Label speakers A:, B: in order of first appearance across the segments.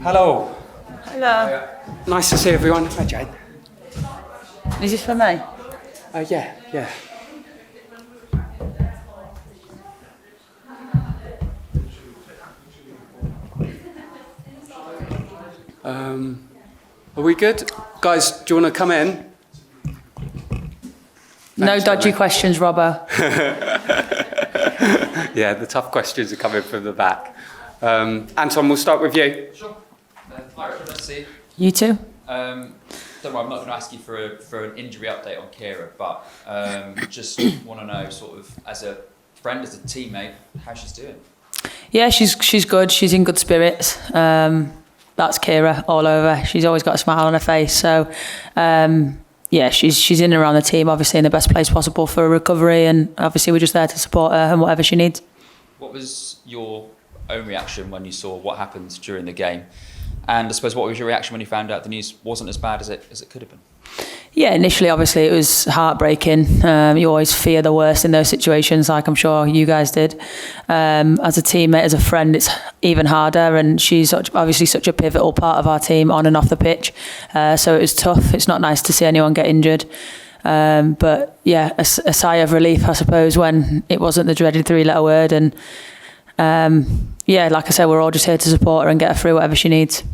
A: Hello.
B: Hello.
A: Nice to see everyone. Hi, Jane.
B: Is this for me?
A: Yeah. Are we good? Guys, do you want to come in?
B: No dodgy questions, Robbo.
A: Yeah, the tough questions are coming from the back. Anton, we'll start with you.
C: Sure. Hi, Rachel, nice to see you.
B: You too?
C: Don't worry, I'm not going to ask you for an injury update on Keira, but just want to know, sort of, as a friend, as a teammate, how she's doing.
B: Yeah, she's good. She's in good spirits. That's Keira all over. She's always got a smile on her face. So, yeah, she's in and around the team, obviously in the best place possible for a recovery, and obviously we're just there to support her and whatever she needs.
C: What was your own reaction when you saw what happened during the game? And I suppose, what was your reaction when you found out the news wasn't as bad as it could have been?
B: Yeah, initially, obviously, it was heartbreaking. You always fear the worst in those situations, like I'm sure you guys did. As a teammate, as a friend, it's even harder, and she's obviously such a pivotal part of our team on and off the pitch. So it was tough. It's not nice to see anyone get injured. But yeah, a sigh of relief, I suppose, when it wasn't the dreaded three-letter word. And yeah, like I said, we're all just here to support her and get her through whatever she needs.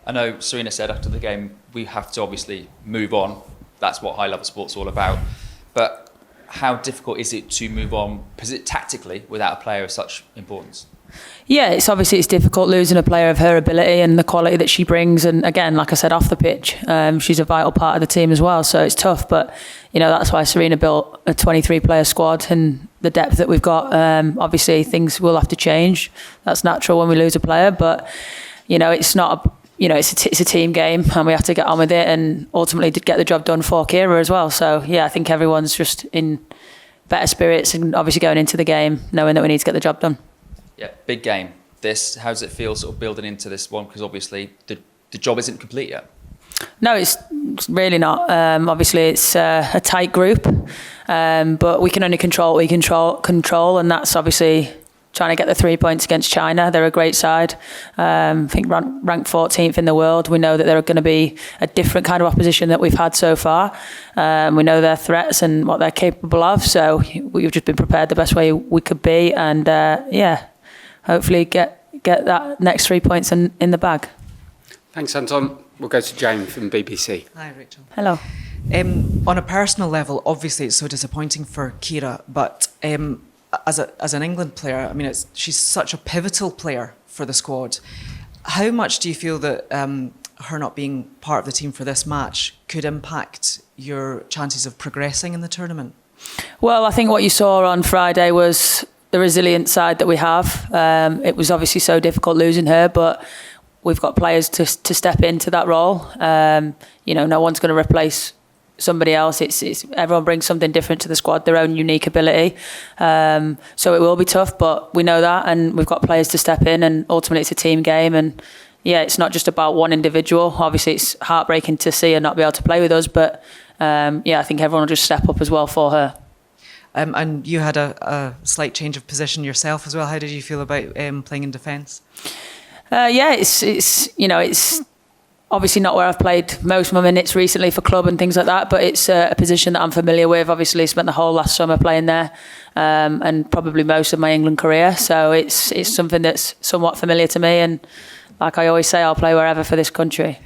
C: I know Serena said after the game, we have to obviously move on. That's what high-level sport's all about. But how difficult is it to move on tactically without a player of such importance?
B: Yeah, it's difficult losing a player of her ability and the quality that she brings. And again, like I said, off the pitch, she's a vital part of the team as well. So it's tough, but that's why Serena built a 23-player squad, and the depth that we've got. Obviously, things will have to change. That's natural when we lose a player, but it's not. It's a team game, and we have to get on with it, and ultimately get the job done for Keira as well. So yeah, I think everyone's just in better spirits, and obviously going into the game knowing that we need to get the job done.
C: Yeah, big game. How does it feel sort of building into this one? Because obviously the job isn't complete yet.
B: No, it's really not. Obviously, it's a tight group, but we can only control what we control, and that's obviously trying to get the 3 points against China. They're a great side. I think ranked 14th in the world. We know that they're going to be a different kind of opposition that we've had so far. We know their threats and what they're capable of. So we've just been prepared the best way we could be, and hopefully get that next 3 points in the bag. Thanks,
A: Anton. We'll go to Jane from BBC.
D: Hi, Rachel.
B: Hello.
D: On a personal level, obviously it's so disappointing for Keira, but as an England player, I mean, she's such a pivotal player for the squad. How much do you feel that her not being part of the team for this match could impact your chances of progressing in the tournament?
B: Well, I think what you saw on Friday was the resilient side that we have. It was obviously so difficult losing her, but we've got players to step into that role. No one's going to replace somebody else. It's everyone brings something different to the squad, their own unique ability. So it will be tough, but we know that, and we've got players to step in, and ultimately it's a team game. And yeah, it's not just about one individual. Obviously, it's heartbreaking to see her not be able to play with us, but I think everyone will just step up as well for her.
D: And you had a slight change of position yourself as well. How did you feel about playing in defence? It's obviously not where I've played most of my minutes recently for club and things like that, but it's a position that I'm familiar with. Obviously, spent the whole last summer playing there, and probably most of my England career. So it's something that's somewhat familiar to me, and like I always say, I'll play wherever for this country.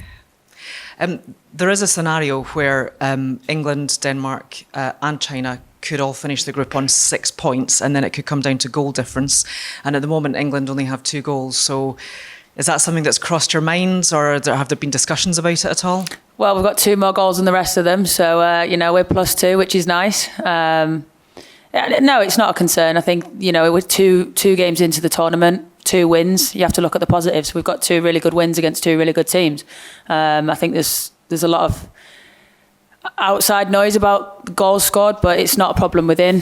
D: There is a scenario where England, Denmark and China could all finish the group on 6 points, and then it could come down to goal difference. And at the moment, England only have 2 goals. So is that something that's crossed your minds, or have there been discussions about it at all? Well,
B: we've got 2 more goals than the rest of them. So, we're +2, which is nice. No, it's not a concern. I think, we're two games into the tournament, 2 wins. You have to look at the positives. We've got 2 really good wins against 2 really good teams. I think there's a lot of outside noise about goals scored, but it's not a problem within.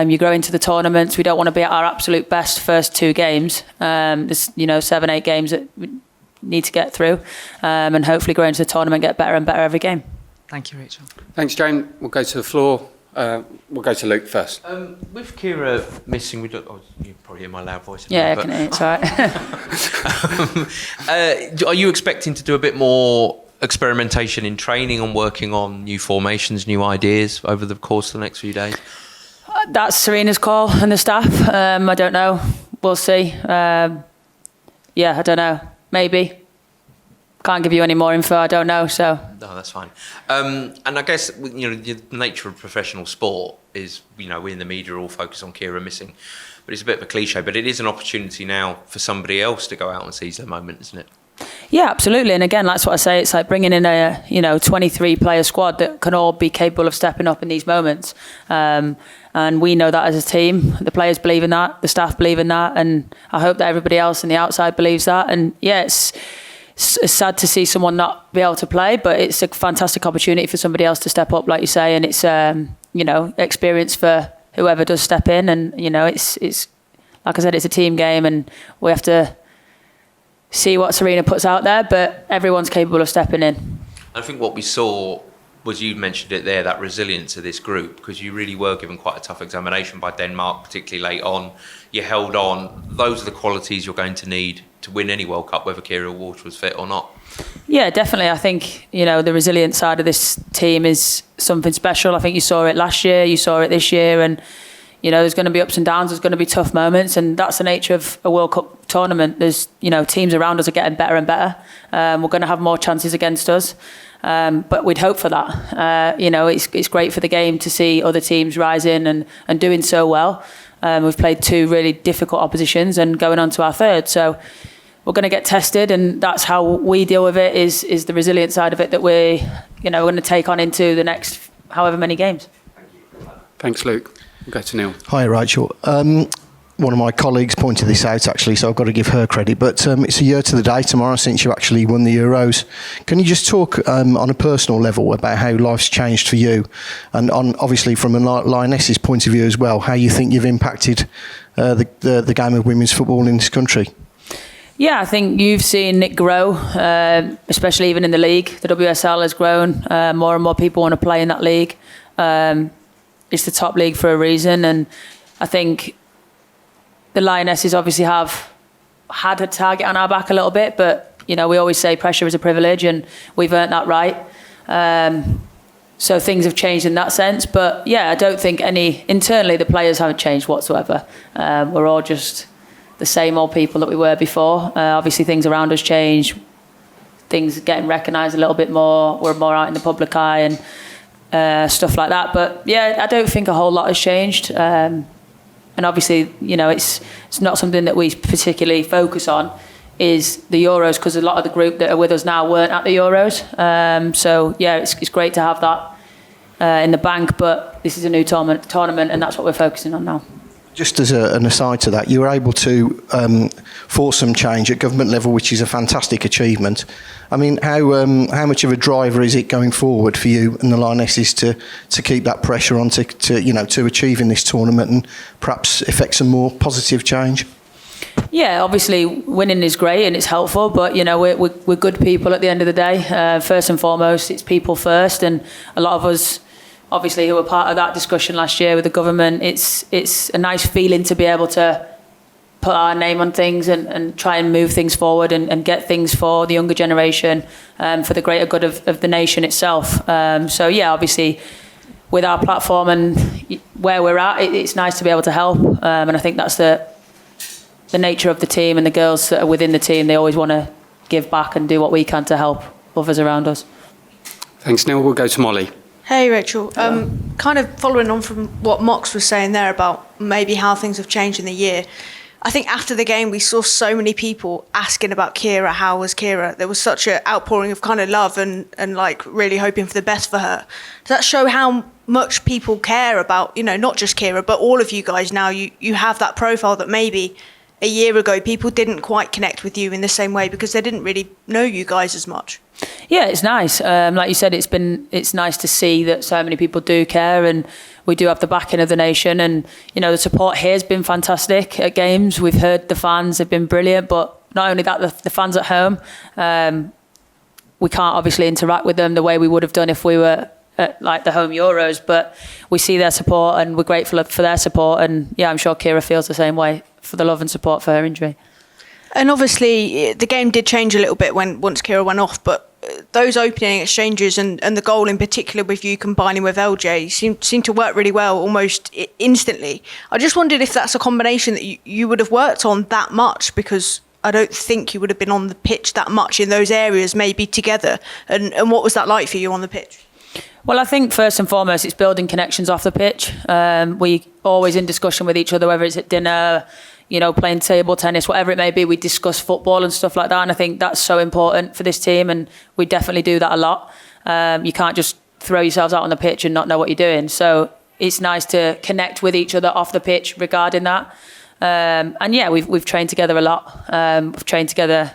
B: You grow into the tournaments. We don't want to be at our absolute best first 2 games. There's 7-8 games that we need to get through, and hopefully grow into the tournament, get better and better every game.
D: Thank you, Rachel.
A: Thanks, Jane. We'll go to the floor. We'll go to Luke first.
E: With Keira missing, you probably hear my loud voice.
B: Yeah, I can hear it, it's all right.
E: Are you expecting to do a bit more experimentation in training and working on new formations, new ideas over the course of the next few days?
B: That's Serena's call and the staff. I don't know. We'll see. I don't know. Maybe. Can't give you any more info. I don't know. So.
E: No, that's fine. And I guess the nature of professional sport is we in the media all focus on Keira missing, but it's a bit of a cliche. But it is an opportunity now for somebody else to go out and seize their moment, isn't it?
B: Yeah, absolutely. And again, that's what I say. It's like bringing in a 23-player squad that can all be capable of stepping up in these moments. And we know that as a team. The players believe in that. The staff believe in that. And I hope that everybody else on the outside believes that. And yeah, it's sad to see someone not be able to play, but it's a fantastic opportunity for somebody else to step up, like you say. And it's experience for whoever does step in. And it's like I said, it's a team game, and we have to see what Serena puts out there, but everyone's capable of stepping in.
E: I think what we saw was, you mentioned it there, that resilience of this group, because you really were given quite a tough examination by Denmark, particularly late on. You held on. Those are the qualities you're going to need to win any World Cup, whether Keira Walsh was fit or not. Yeah,
B: definitely. I think, the resilient side of this team is something special. I think you saw it last year, you saw it this year, and there's going to be ups and downs, there's going to be tough moments, and that's the nature of a World Cup tournament. There's, teams around us are getting better and better. We're going to have more chances against us, but we'd hope for that. It's great for the game to see other teams rising and doing so well. We've played 2 really difficult oppositions and going on to our 3rd, so we're going to get tested, and that's how we deal with it, is the resilient side of it that we're going to take on into the next however many games.
A: Thanks, Luke. We'll go to Neil.
F: Hi, Rachel. One of my colleagues pointed this out, actually, so I've got to give her credit. But it's a year to the day tomorrow since you actually won the Euros. Can you just talk on a personal level about how life's changed for you, and obviously from a Lioness's point of view as well, how you think you've impacted the game of women's football in this country?
B: Yeah, I think you've seen it grow, especially even in the league. The WSL has grown. More and more people want to play in that league. It's the top league for a reason, and I think the Lionesses obviously have had a target on our back a little bit, but we always say pressure is a privilege, and we've earned that right. So things have changed in that sense, but yeah, I don't think internally the players haven't changed whatsoever. We're all just the same old people that we were before. Obviously things around us change, things getting recognised a little bit more, we're more out in the public eye and stuff like that. But yeah, I don't think a whole lot has changed. And obviously, it's not something that we particularly focus on, is the Euros, because a lot of the group that are with us now weren't at the Euros. So yeah, it's great to have that in the bank, but this is a new tournament, and that's what we're focusing on now.
F: Just as an aside to that, you were able to force some change at government level, which is a fantastic achievement. I mean, how much of a driver is it going forward for you and the Lionesses to keep that pressure on to achieving this tournament and perhaps effect some more positive change?
B: Yeah, obviously winning is great and it's helpful, but we're good people at the end of the day. First and foremost, it's people first, and a lot of us, obviously, who were part of that discussion last year with the government, it's a nice feeling to be able to put our name on things and try and move things forward and get things for the younger generation, for the greater good of the nation itself. So yeah, obviously with our platform and where we're at, it's nice to be able to help. And I think that's the nature of the team, and the girls that are within the team, they always want to give back and do what we can to help others around us.
A: Thanks, Neil. We'll go to Molly.
G: Hey, Rachel. Kind of following on from what Mox was saying there about maybe how things have changed in the year. I think after the game, we saw so many people asking about Keira. How was Keira? There was such an outpouring of kind of love and like really hoping for the best for her. Does that show how much people care about, not just Keira, but all of you guys now? You have that profile that maybe a year ago people didn't quite connect with you in the same way because they didn't really know you guys as much.
B: Yeah, it's nice. Like you said, it's nice to see that so many people do care, and we do have the backing of the nation. And the support here has been fantastic at games. We've heard the fans have been brilliant, but not only that, the fans at home, we can't obviously interact with them the way we would have done if we were at like the home Euros, but we see their support and we're grateful for their support. And yeah, I'm sure Keira feels the same way for the love and support for her injury.
G: And obviously, the game did change a little bit once Keira went off, but those opening exchanges and the goal in particular with you combining with LJ seemed to work really well almost instantly. I just wondered if that's a combination that you would have worked on that much, because I don't think you would have been on the pitch that much in those areas, maybe together. And what was that like for you on the pitch?
B: Well, I think first and foremost, it's building connections off the pitch. We always in discussion with each other, whether it's at dinner, playing table tennis, whatever it may be, we discuss football and stuff like that. And I think that's so important for this team. And we definitely do that a lot. You can't just throw yourselves out on the pitch and not know what you're doing. So it's nice to connect with each other off the pitch regarding that. And yeah, we've trained together a lot. We've trained together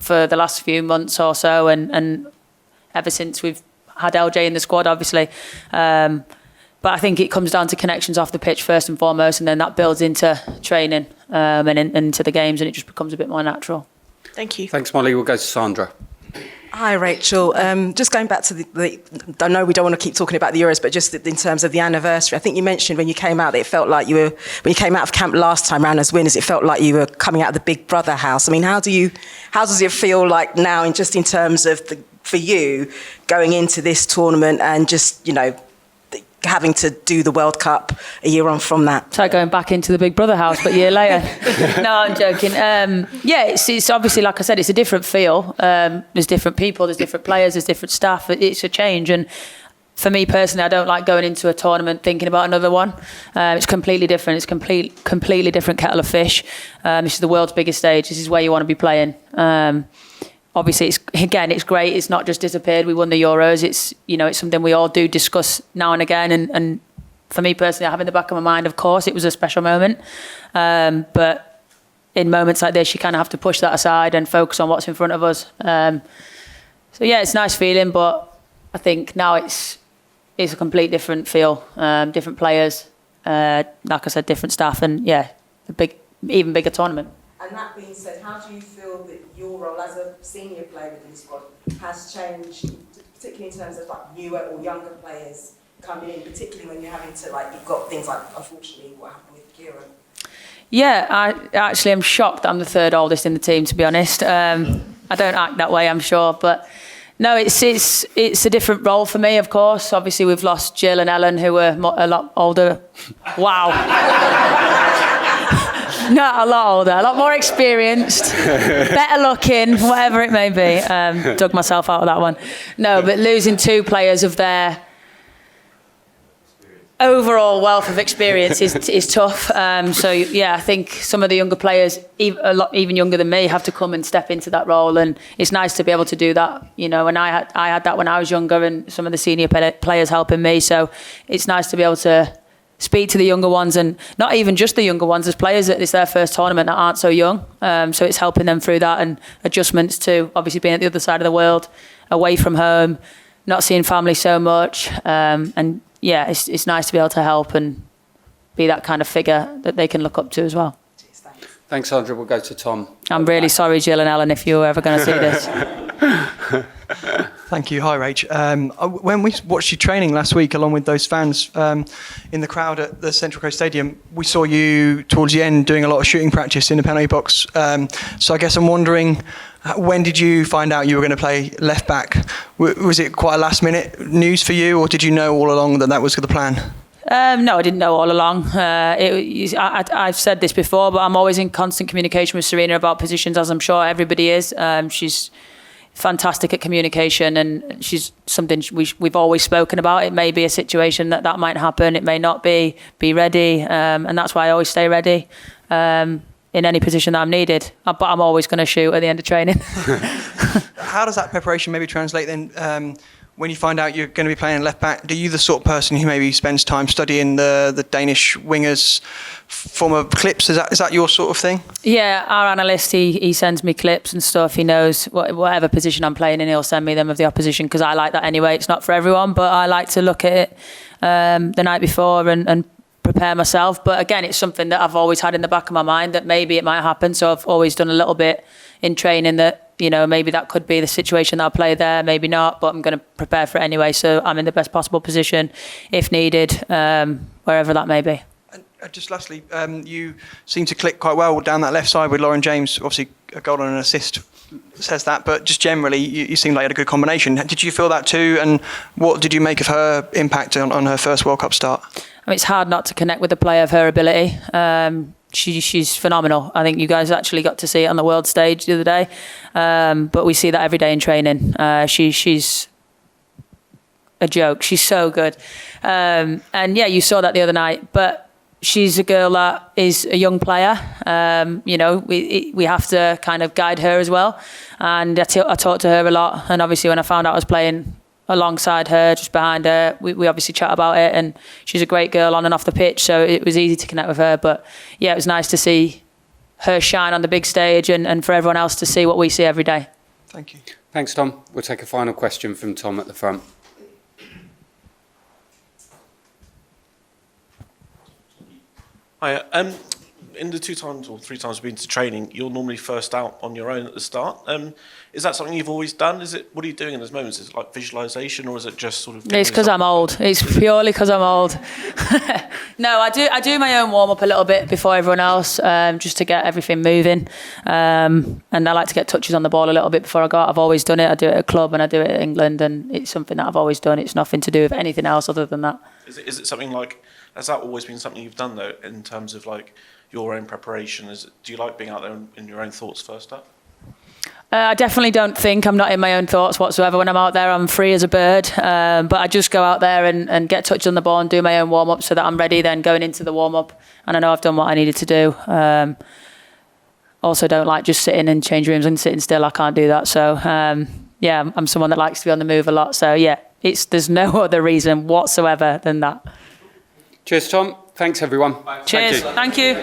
B: for the last few months or so. And ever since we've had LJ in the squad, obviously. But I think it comes down to connections off the pitch first and foremost, and then that builds into training and into the games, and it just becomes a bit more natural.
G: Thank you.
A: Thanks, Molly. We'll go to Sandra.
H: Hi, Rachel. Just going back to I know we don't want to keep talking about the Euros, but just in terms of the anniversary, I think you mentioned when you came out that it felt like when you came out of camp last time round as winners, it felt like you were coming out of the Big Brother house. I mean, how does it feel like now, in terms of for you going into this tournament and just, having to do the World Cup a year on from that?
B: So going back into the Big Brother house, but a year later. No, I'm joking. Yeah, it's obviously, like I said, it's a different feel. There's different people, there's different players, there's different staff. It's a change. And for me personally, I don't like going into a tournament thinking about another one. It's completely different. It's completely different kettle of fish. This is the world's biggest stage. This is where you want to be playing. Obviously, it's great. It's not just disappeared. We won the Euros. It's something we all do discuss now and again. And for me personally, I have in the back of my mind, of course, it was a special moment. But in moments like this, you kind of have to push that aside and focus on what's in front of us. So yeah, it's a nice feeling, but I think now it's a complete different feel. Different players, like I said, different staff, and yeah, even bigger tournament.
H: And that being said, how do you feel that your role as a senior player within the squad has changed, particularly in terms of like newer or younger players coming in, particularly when you're having to you've got things like, unfortunately, what happened with Keira?
B: Yeah, I actually am shocked that I'm the third oldest in the team, to be honest. I don't act that way, I'm sure, but no, it's a different role for me, of course. Obviously, we've lost Jill and Ellen, who were a lot older. Wow. Not a lot older, a lot more experienced, better looking, whatever it may be. Dug myself out of that one. No, but losing two players of their overall wealth of experience is tough. So yeah, I think some of the younger players, even younger than me, have to come and step into that role, and it's nice to be able to do that. And I had that when I was younger, and some of the senior players helping me. So it's nice to be able to speak to the younger ones, and not even just the younger ones. There's players that it's their first tournament that aren't so young, so it's helping them through that and adjustments to obviously being at the other side of the world, away from home, not seeing family so much, and yeah, it's nice to be able to help and be that kind of figure that they can look up to as well.
A: Thanks, Sandra. We'll go to Tom.
B: I'm really sorry, Jill and Ellen, if you're ever going to see this.
I: Thank you. Hi, Rach. When we watched you training last week, along with those fans in the crowd at the Central Coast Stadium, we saw you towards the end doing a lot of shooting practice in the penalty box. So I guess I'm wondering, when did you find out you were going to play left back? Was it quite a last minute news for you, or did you know all along that was the plan?
B: No, I didn't know all along. I've said this before, but I'm always in constant communication with Serena about positions, as I'm sure everybody is. She's fantastic at communication, and she's something we've always spoken about. It may be a situation that might happen, it may not be ready, and that's why I always stay ready in any position that I'm needed, but I'm always going to shoot at the end of training.
I: How does that preparation maybe translate then when you find out you're going to be playing left back? Are you the sort of person who maybe spends time studying the Danish wingers' form of clips? Is that your sort of thing? Yeah,
B: our analyst, he sends me clips and stuff. He knows whatever position I'm playing in, he'll send me them of the opposition, because I like that anyway. It's not for everyone, but I like to look at it the night before and prepare myself. But again, it's something that I've always had in the back of my mind that maybe it might happen. So I've always done a little bit in training that you know, maybe that could be the situation that I'll play there, maybe not, but I'm going to prepare for it anyway. So I'm in the best possible position if needed, wherever that may be.
I: And just lastly, you seem to click quite well down that left side with Lauren James. Obviously, a goal and an assist says that, but just generally, you seem like you had a good combination. Did you feel that too? And what did you make of her impact on her first World Cup start?
B: I mean, it's hard not to connect with a player of her ability. She's phenomenal. I think you guys actually got to see it on the world stage the other day, but we see that every day in training. She's a joke. She's so good, and yeah, you saw that the other night. But she's a girl that is a young player. You know, we have to kind of guide her as well. And I talked to her a lot, and obviously when I found out I was playing alongside her, just behind her, we obviously chat about it, and she's a great girl on and off the pitch, so it was easy to connect with her. But yeah, it was nice to see her shine on the big stage, and for everyone else to see what we see every day.
I: Thank you.
A: Thanks, Tom. We'll take a final question from Tom at the front.
J: Hi. In the 2 times or 3 times we've been to training, you're normally first out on your own at the start. Is that something you've always done? What are you doing in those moments? Is it like visualization, or is it just sort of?
B: It's because I'm old. It's purely because I'm old. No, I do my own warm up a little bit before everyone else, just to get everything moving. And I like to get touches on the ball a little bit before I go out. I've always done it. I do it at club and I do it at England, and it's something that I've always done. It's nothing to do with anything else other than that.
J: Is it something like? Has that always been something you've done though, in terms of like your own preparation? Do you like being out there in your own thoughts first up?
B: I definitely don't think I'm not in my own thoughts whatsoever. When I'm out there, I'm free as a bird. But I just go out there and get touches on the ball and do my own warm-up so that I'm ready then going into the warm-up. And I know I've done what I needed to do. Also don't like just sitting in change rooms and sitting still. I can't do that. So, yeah, I'm someone that likes to be on the move a lot. So, yeah, there's no other reason whatsoever than that.
A: Cheers, Tom. Thanks, everyone.
B: Cheers. Thank you.